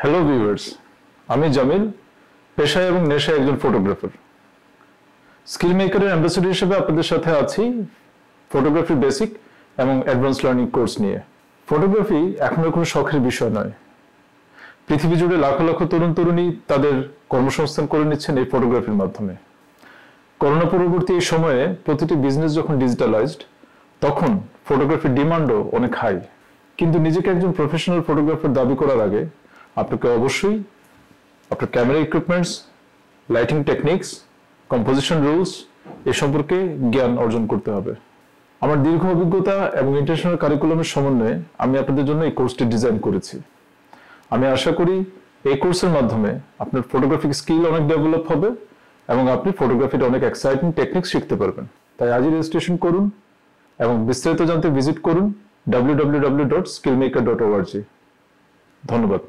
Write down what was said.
Hello viewers, আমি জামিল, পেশায় এবং নেশায় একজন ফটোগ্রাফার। স্কিল মেকারের অ্যাম্বাসেডর হিসেবে আপনাদের সাথে আছি ফটোগ্রাফি বেসিক এবং অ্যাডভান্স লার্নিং কোর্স নিয়ে। ফটোগ্রাফি এখন আর কোনো শখের বিষয় নয়। পৃথিবী জুড়ে লাখ লাখ তরুণ তরুণী তাদের কর্মসংস্থান করে নিচ্ছেন এই ফটোগ্রাফির মাধ্যমে। করোনা পরবর্তী এই সময়ে প্রতিটি বিজনেস যখন ডিজিটালাইজড, তখন ফটোগ্রাফির ডিমান্ডও অনেক হাই। কিন্তু নিজেকে একজন প্রফেশনাল ফটোগ্রাফার দাবি করার আগে আপনাকে অবশ্যই আপনার camera equipments, lighting techniques, composition rules এ সম্পর্কে জ্ঞান অর্জন করতে হবে। আমার দীর্ঘ অভিজ্ঞতা এবং ইন্টারন্যাশনাল কারিকুলামের সমন্বয়ে আমি আপনাদের জন্য এই কোর্সটি ডিজাইন করেছি। আমি আশা করি এই কোর্সের মাধ্যমে আপনার ফটোগ্রাফিক স্কিল অনেক ডেভেলপ হবে এবং আপনি ফটোগ্রাফির অনেক এক্সাইটিং টেকনিক্স শিখতে পারবেন। তাই আজই রেজিস্ট্রেশন করুন এবং বিস্তারিত জানতে ভিজিট করুন www.skillmaker.org। ধন্যবাদ।